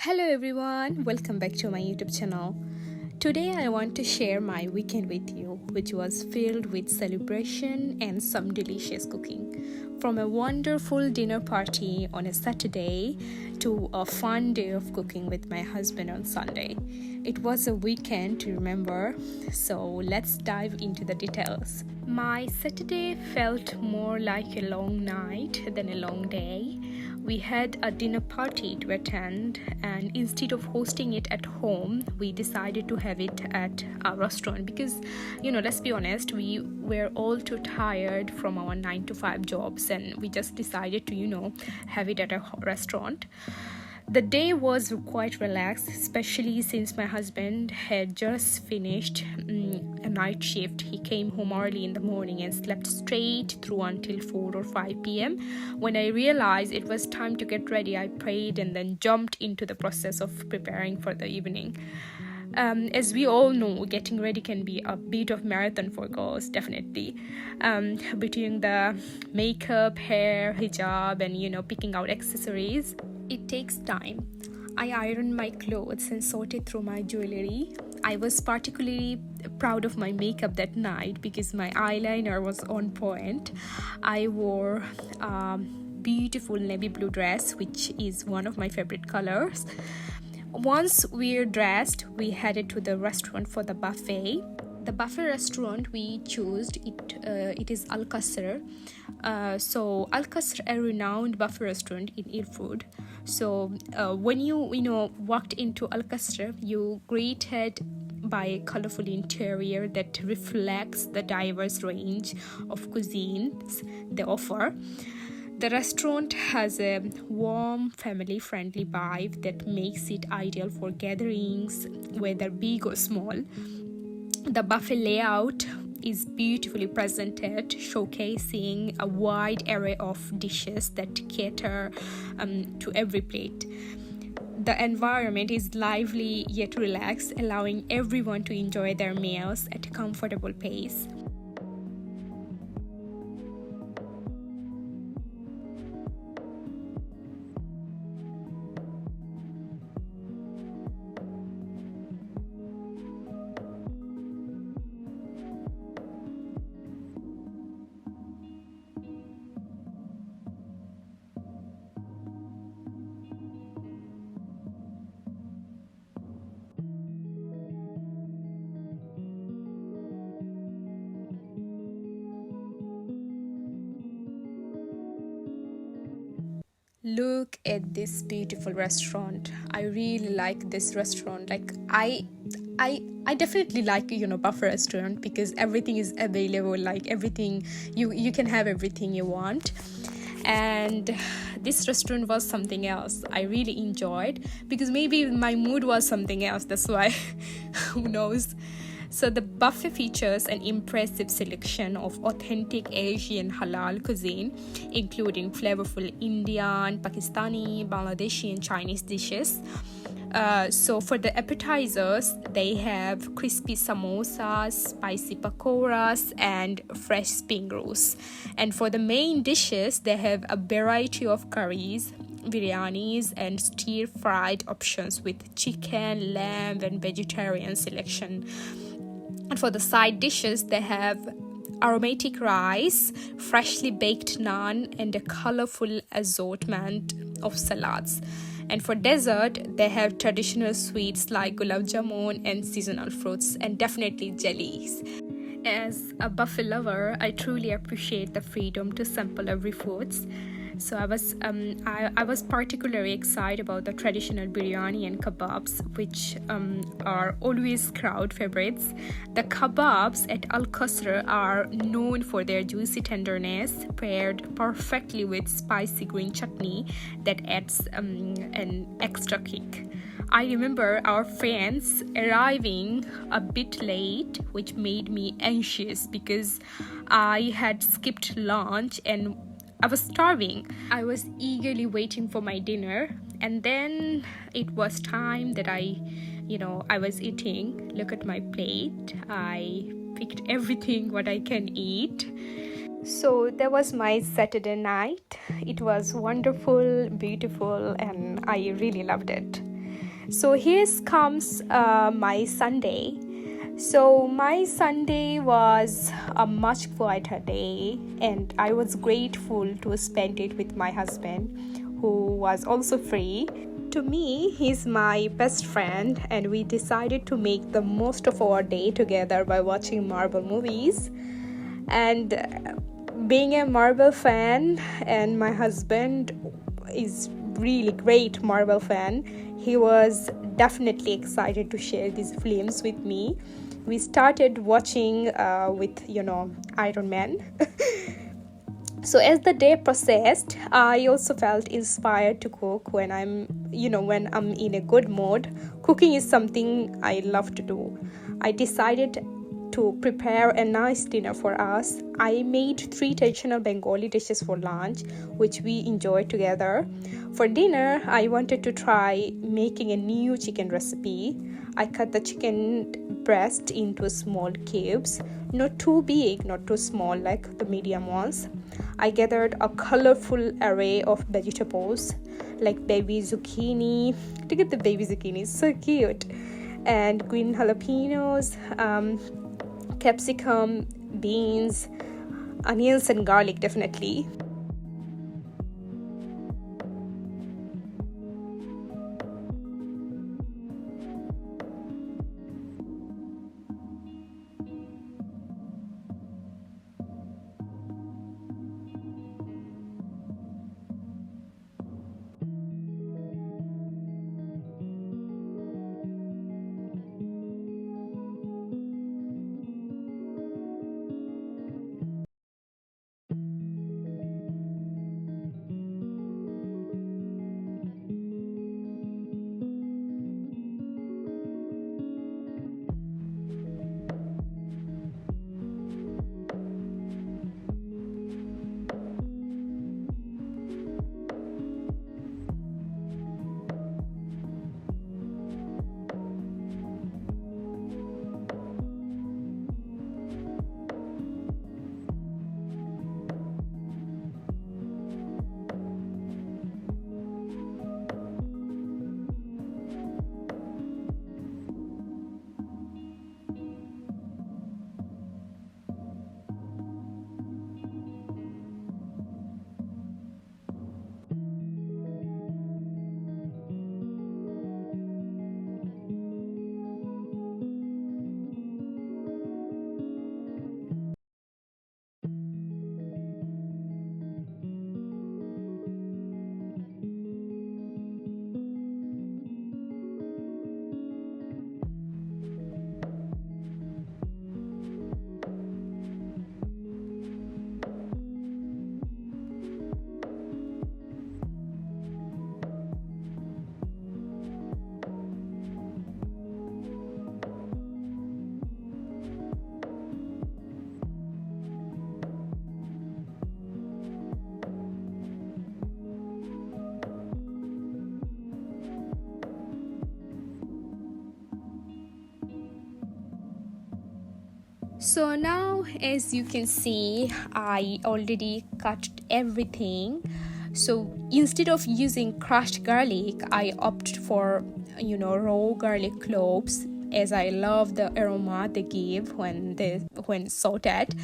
Hello everyone, welcome back to my YouTube channel. Today I want to share my weekend with you, which was filled with celebration and some delicious cooking. From a wonderful dinner party on a Saturday to a fun day of cooking with my husband on Sunday. It was a weekend to remember, so let's dive into the details. My Saturday felt more like a long night than a long day. We had a dinner party to attend, and instead of hosting it at home, we decided to have it at a restaurant because, let's be honest, we were all too tired from our 9 to 5 jobs, and we just decided to, have it at a restaurant. The day was quite relaxed, especially since my husband had just finished a night shift. He came home early in the morning and slept straight through until 4 or 5 p.m. When I realized it was time to get ready, I prayed and then jumped into the process of preparing for the evening. As we all know, getting ready can be a bit of marathon for girls, definitely. Between the makeup, hair, hijab, and picking out accessories, it takes time. I ironed my clothes and sorted through my jewelry. I was particularly proud of my makeup that night because my eyeliner was on point. I wore a beautiful navy blue dress, which is one of my favorite colors. Once we're dressed, we headed to the restaurant for the buffet. The buffet restaurant we chose, it is Al Qasr. So Al Qasr, a renowned buffet restaurant in Ilford. So when you walked into Al Qasr, you greeted by a colorful interior that reflects the diverse range of cuisines they offer. The restaurant has a warm, family-friendly vibe that makes it ideal for gatherings, whether big or small. The buffet layout is beautifully presented, showcasing a wide array of dishes that cater to every plate. The environment is lively yet relaxed, allowing everyone to enjoy their meals at a comfortable pace. Look at this beautiful restaurant. I really like this restaurant. I definitely like buffet restaurant because everything is available. Like everything, you can have everything you want. And this restaurant was something else. I really enjoyed because maybe my mood was something else. That's why. Who knows? So the buffet features an impressive selection of authentic Asian halal cuisine, including flavorful Indian, Pakistani, Bangladeshi, and Chinese dishes. So for the appetizers, they have crispy samosas, spicy pakoras, and fresh spring rolls. And for the main dishes, they have a variety of curries, biryanis, and stir-fried options with chicken, lamb, and vegetarian selection. And for the side dishes, they have aromatic rice, freshly baked naan, and a colorful assortment of salads. And for dessert, they have traditional sweets like gulab jamun and seasonal fruits, and definitely jellies. As a buffet lover, I truly appreciate the freedom to sample every foods. So I was particularly excited about the traditional biryani and kebabs, which are always crowd favorites. The kebabs at Al Qasr are known for their juicy tenderness, paired perfectly with spicy green chutney that adds an extra kick. I remember our friends arriving a bit late, which made me anxious because I had skipped lunch and I was starving. I was eagerly waiting for my dinner, and then it was time that I was eating. Look at my plate. I picked everything what I can eat. So that was my Saturday night. It was wonderful, beautiful, and I really loved it. So here comes my Sunday. So my Sunday was a much quieter day, and I was grateful to spend it with my husband, who was also free. To me, he's my best friend, and we decided to make the most of our day together by watching Marvel movies. And being a Marvel fan, and my husband is really great Marvel fan, he was definitely excited to share these films with me. We started watching with Iron Man. So as the day processed, I also felt inspired to cook when I'm in a good mood. Cooking is something I love to do. I decided to prepare a nice dinner for us. I made 3 traditional Bengali dishes for lunch, which we enjoyed together. For dinner, I wanted to try making a new chicken recipe. I cut the chicken breast into small cubes, not too big, not too small like the medium ones. I gathered a colorful array of vegetables like baby zucchini. Look at the baby zucchini, so cute. And green jalapenos, capsicum, beans, onions, and garlic, definitely. So now, as you can see, I already cut everything. So instead of using crushed garlic, I opted for raw garlic cloves, as I love the aroma they give when sauteed.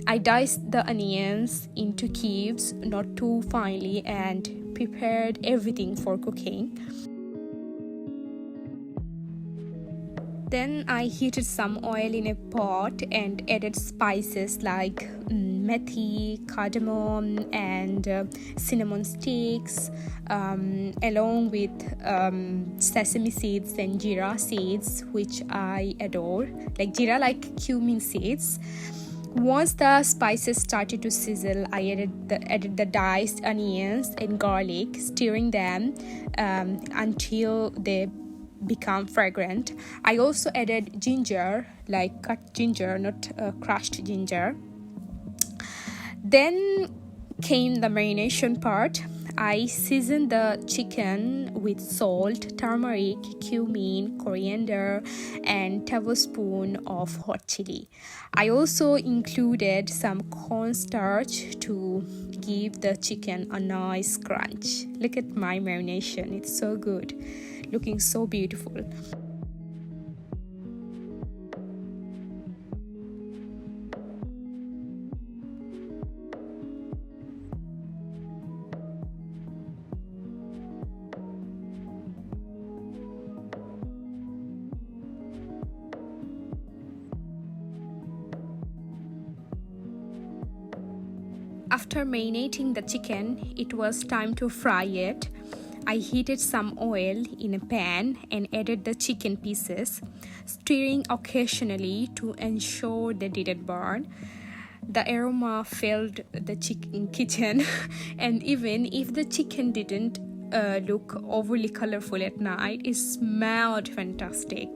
I diced the onions into cubes, not too finely, and prepared everything for cooking. Then I heated some oil in a pot and added spices like methi, cardamom, and cinnamon sticks, along with sesame seeds and jeera seeds, which I adore. Like jeera, like cumin seeds. Once the spices started to sizzle, I added the diced onions and garlic, stirring them until they become fragrant. I also added ginger, like cut ginger, not crushed ginger. Then came the marination part. I seasoned the chicken with salt, turmeric, cumin, coriander, and tablespoon of hot chili. I also included some cornstarch to give the chicken a nice crunch. Look at my marination, it's so good. looking so beautiful. After marinating the chicken, it was time to fry it. I heated some oil in a pan and added the chicken pieces, stirring occasionally to ensure they didn't burn. The aroma filled the kitchen, and even if the chicken didn't look overly colorful at night, it smelled fantastic.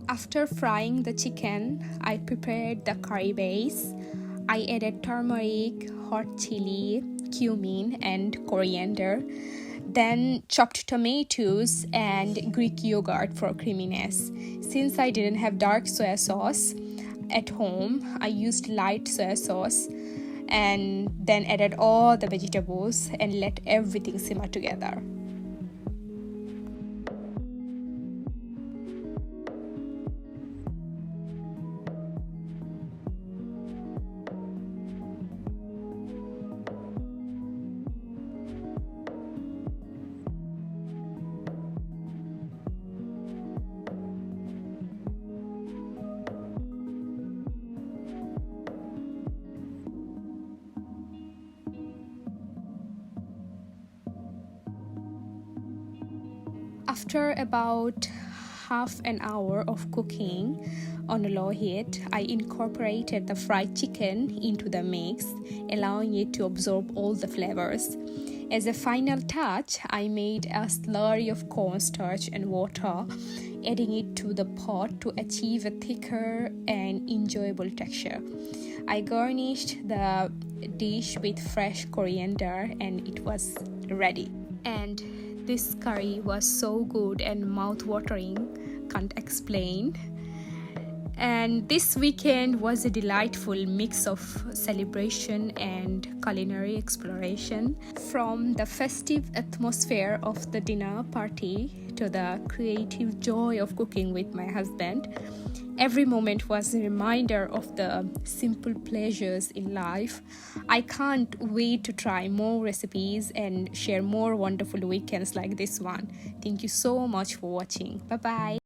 After frying the chicken, I prepared the curry base. I added turmeric, hot chili, cumin, and coriander. Then chopped tomatoes and Greek yogurt for creaminess. Since I didn't have dark soy sauce at home, I used light soy sauce and then added all the vegetables and let everything simmer together. After about half an hour of cooking on a low heat, I incorporated the fried chicken into the mix, allowing it to absorb all the flavors. As a final touch, I made a slurry of cornstarch and water, adding it to the pot to achieve a thicker and enjoyable texture. I garnished the dish with fresh coriander and it was ready. And this curry was so good and mouth-watering, can't explain. And this weekend was a delightful mix of celebration and culinary exploration. From the festive atmosphere of the dinner party to the creative joy of cooking with my husband, every moment was a reminder of the simple pleasures in life. I can't wait to try more recipes and share more wonderful weekends like this one. Thank you so much for watching. Bye-bye.